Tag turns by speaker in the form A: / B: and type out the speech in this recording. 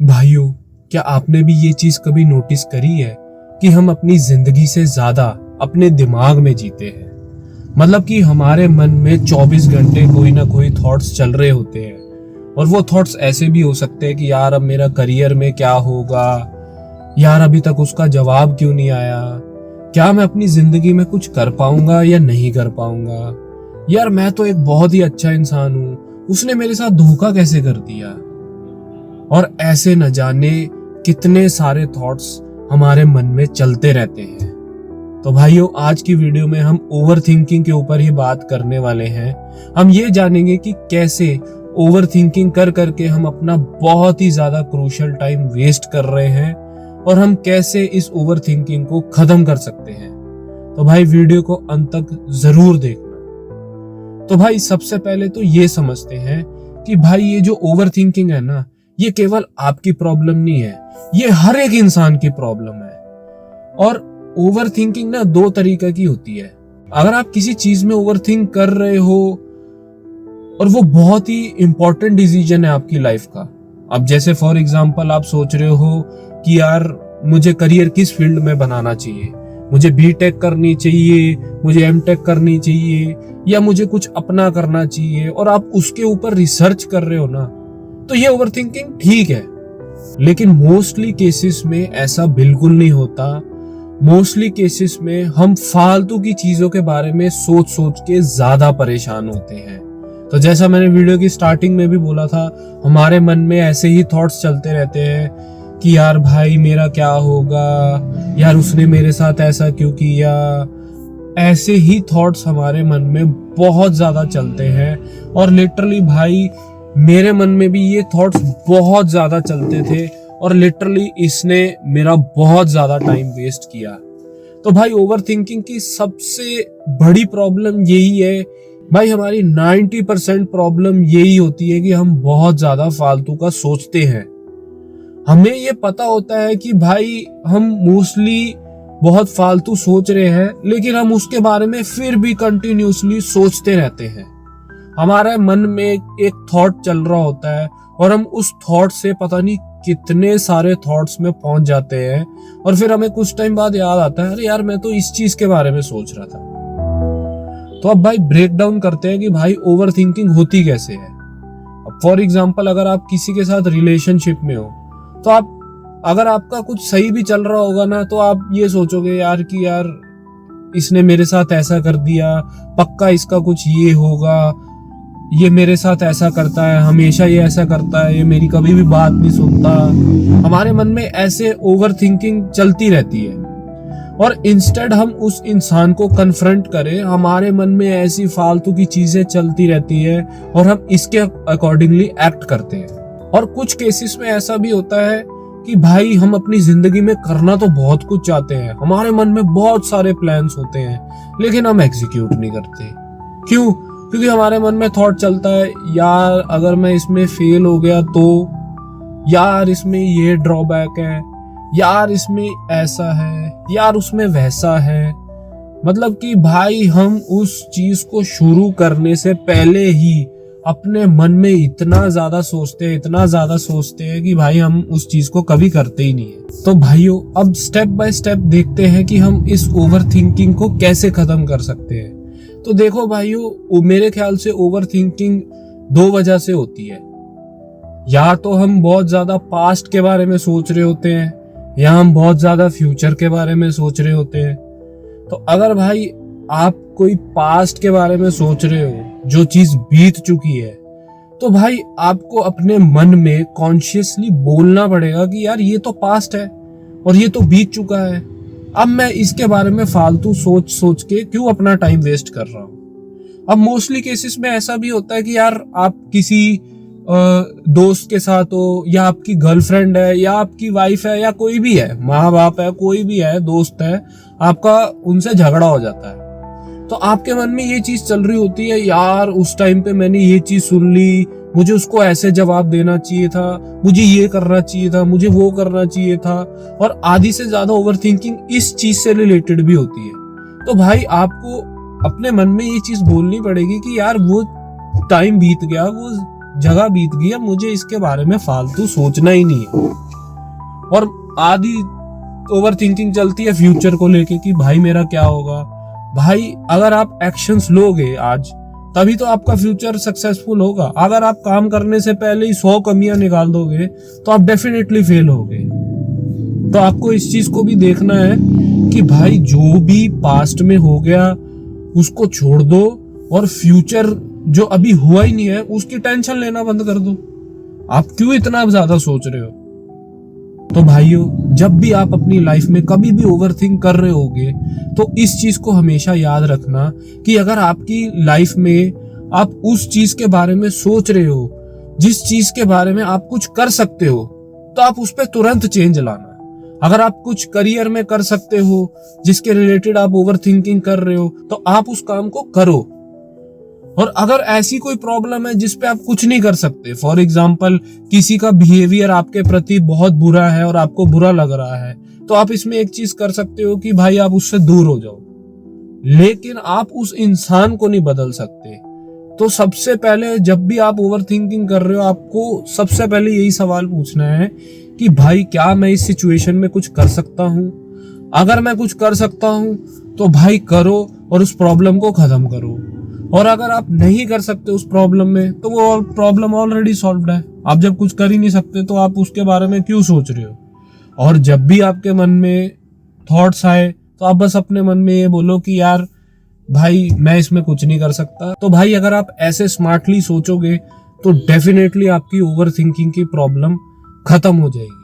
A: भाइयों, क्या आपने भी ये चीज कभी नोटिस करी है कि हम अपनी जिंदगी से ज्यादा अपने दिमाग में जीते हैं। मतलब कि हमारे मन में 24 घंटे कोई ना कोई थॉट्स चल रहे होते हैं और वो थॉट्स ऐसे भी हो सकते हैं कि यार अब मेरा करियर में क्या होगा, यार अभी तक उसका जवाब क्यों नहीं आया, क्या मैं अपनी जिंदगी में कुछ कर पाऊंगा या नहीं कर पाऊंगा, यार मैं तो एक बहुत ही अच्छा इंसान हूं, उसने मेरे साथ धोखा कैसे कर दिया। और ऐसे न जाने कितने सारे थॉट्स हमारे मन में चलते रहते हैं। तो भाइयों, आज की वीडियो में हम ओवर थिंकिंग के ऊपर ही बात करने वाले हैं। हम ये जानेंगे कि कैसे ओवर थिंकिंग कर करके हम अपना बहुत ही ज्यादा क्रूशियल टाइम वेस्ट कर रहे हैं और हम कैसे इस ओवर थिंकिंग को खत्म कर सकते हैं। तो भाई वीडियो को अंत तक जरूर देखना। तो भाई सबसे पहले तो ये समझते हैं कि भाई ये जो ओवर थिंकिंग है ना, ये केवल आपकी प्रॉब्लम नहीं है, ये हर एक इंसान की प्रॉब्लम है। और ओवर थिंकिंग ना दो तरीके की होती है। अगर आप किसी चीज में ओवर थिंक कर रहे हो और वो बहुत ही इंपॉर्टेंट डिसीजन है आपकी लाइफ का, अब जैसे फॉर एग्जांपल आप सोच रहे हो कि यार मुझे करियर किस फील्ड में बनाना चाहिए, मुझे बीटेक करनी चाहिए, मुझे एमटेक करनी चाहिए या मुझे कुछ अपना करना चाहिए, और आप उसके ऊपर रिसर्च कर रहे हो ना, तो ये ओवरथिंकिंग ठीक है। लेकिन मोस्टली केसेस में ऐसा बिल्कुल नहीं होता। मोस्टली केसेस में हम फालतू की चीजों के बारे में सोच सोच के ज्यादा परेशान होते हैं। तो जैसा मैंने वीडियो की स्टार्टिंग में भी बोला था, हमारे मन में ऐसे ही थॉट्स चलते रहते हैं कि यार भाई मेरा क्या होगा, यार उसने मेरे साथ ऐसा क्यों किया। ऐसे ही थॉट्स हमारे मन में बहुत ज्यादा चलते हैं। और लिटरली भाई मेरे मन में भी ये थॉट्स बहुत ज्यादा चलते थे और लिटरली इसने मेरा बहुत ज्यादा टाइम वेस्ट किया। तो भाई ओवर थिंकिंग की सबसे बड़ी प्रॉब्लम यही है भाई, हमारी 90% प्रॉब्लम यही होती है कि हम बहुत ज्यादा फालतू का सोचते हैं। हमें ये पता होता है कि भाई हम मोस्टली बहुत फालतू सोच रहे हैं, लेकिन हम उसके बारे में फिर भी कंटिन्यूअसली सोचते रहते हैं। हमारे मन में एक थॉट चल रहा होता है और हम उस थॉट से पता नहीं कितने सारे थॉट्स में पहुंच जाते हैं और फिर हमें कुछ टाइम बाद याद आता है, अरे यार मैं तो इस चीज के बारे में सोच रहा था। तो अब भाई ब्रेक डाउन करते हैं कि भाई ओवर थिंकिंग होती कैसे है। अब फॉर एग्जाम्पल अगर आप किसी के साथ रिलेशनशिप में हो, तो आप अगर आपका कुछ सही भी चल रहा होगा ना, तो आप ये सोचोगे यार कि यार इसने मेरे साथ ऐसा कर दिया, पक्का इसका कुछ ये होगा, ये मेरे साथ ऐसा करता है, हमेशा ये ऐसा करता है, ये मेरी कभी भी बात नहीं सुनता। हमारे मन में ऐसे ओवर थिंकिंग चलती रहती है और इंस्टेड हम उस इंसान को कन्फ्रंट करें, हमारे मन में ऐसी फालतू की चीजें चलती रहती है और हम इसके अकॉर्डिंगली एक्ट करते हैं। और कुछ केसेस में ऐसा भी होता है कि भाई हम अपनी जिंदगी में करना तो बहुत कुछ चाहते हैं, हमारे मन में बहुत सारे प्लान्स होते हैं, लेकिन हम एग्जीक्यूट नहीं करते। क्यों? क्योंकि हमारे मन में थॉट चलता है, यार अगर मैं इसमें फेल हो गया तो, यार इसमें ये ड्रॉबैक है, यार इसमें ऐसा है, यार उसमें वैसा है। मतलब कि भाई हम उस चीज को शुरू करने से पहले ही अपने मन में इतना ज्यादा सोचते हैं कि भाई हम उस चीज को कभी करते ही नहीं है। तो भाइयों, अब स्टेप बाय स्टेप देखते हैं कि हम इस ओवर थिंकिंग को कैसे खत्म कर सकते हैं। तो देखो भाइयों, मेरे ख्याल से ओवर थिंकिंग दो वजह से होती है। या तो हम बहुत ज्यादा पास्ट के बारे में सोच रहे होते हैं, या हम बहुत ज्यादा फ्यूचर के बारे में सोच रहे होते हैं। तो अगर भाई आप कोई पास्ट के बारे में सोच रहे हो, जो चीज बीत चुकी है, तो भाई आपको अपने मन में कॉन्शियसली बोलना पड़ेगा कि यार ये तो पास्ट है और ये तो बीत चुका है, अब मैं इसके बारे में फालतू सोच सोच के क्यों अपना टाइम वेस्ट कर रहा हूँ। अब मोस्टली केसेस में ऐसा भी होता है कि यार आप किसी दोस्त के साथ हो, या आपकी गर्लफ्रेंड है, या आपकी वाइफ है, या कोई भी है, माँ बाप है, कोई भी है, दोस्त है, आपका उनसे झगड़ा हो जाता है। तो आपके मन में ये चीज चल रही होती है, यार उस टाइम पे मैंने ये चीज सुन ली, मुझे उसको ऐसे जवाब देना चाहिए था, मुझे ये करना चाहिए था, मुझे वो करना चाहिए था। और आधी से ज्यादा ओवरथिंकिंग इस चीज से रिलेटेड भी होती है। तो भाई आपको अपने मन में ये चीज बोलनी पड़ेगी कि यार वो टाइम बीत गया, वो जगह बीत गई है, मुझे इसके बारे में फालतू सोचना ही नहीं है। और आधी ओवर थिंकिंग चलती है फ्यूचर को लेके कि भाई मेरा क्या होगा। भाई अगर आप एक्शंस लोगे आज, तभी तो आपका फ्यूचर सक्सेसफुल होगा। अगर आप काम करने से पहले ही 100 कमियां निकाल दोगे तो आप डेफिनेटली फेल होगे। तो आपको इस चीज को भी देखना है कि भाई जो भी पास्ट में हो गया उसको छोड़ दो, और फ्यूचर जो अभी हुआ ही नहीं है उसकी टेंशन लेना बंद कर दो। आप क्यों इतना ज्यादा सोच रहे हो? तो भाइयों, जब भी आप अपनी लाइफ में कभी भी ओवरथिंक कर रहे होगे तो इस चीज को हमेशा याद रखना कि अगर आपकी लाइफ में आप उस चीज के बारे में सोच रहे हो जिस चीज के बारे में आप कुछ कर सकते हो, तो आप उस पर तुरंत चेंज लाना। अगर आप कुछ करियर में कर सकते हो जिसके रिलेटेड आप ओवरथिंकिंग कर रहे हो, तो आप उस काम को करो। और अगर ऐसी कोई प्रॉब्लम है जिस पे आप कुछ नहीं कर सकते, फॉर एग्जाम्पल किसी का बिहेवियर आपके प्रति बहुत बुरा है और आपको बुरा लग रहा है, तो आप इसमें एक चीज कर सकते हो कि भाई आप उससे दूर हो जाओ, लेकिन आप उस इंसान को नहीं बदल सकते। तो सबसे पहले जब भी आप ओवरथिंकिंग कर रहे हो, आपको सबसे पहले यही सवाल पूछना है कि भाई क्या मैं इस सिचुएशन में कुछ कर सकता हूं? अगर मैं कुछ कर सकता हूं तो भाई करो और उस प्रॉब्लम को खत्म करो। और अगर आप नहीं कर सकते उस प्रॉब्लम में, तो वो प्रॉब्लम ऑलरेडी सॉल्व्ड है। आप जब कुछ कर ही नहीं सकते तो आप उसके बारे में क्यों सोच रहे हो? और जब भी आपके मन में थॉट्स आए तो आप बस अपने मन में ये बोलो कि यार भाई मैं इसमें कुछ नहीं कर सकता। तो भाई अगर आप ऐसे स्मार्टली सोचोगे तो डेफिनेटली आपकी ओवर थिंकिंग की प्रॉब्लम खत्म हो जाएगी।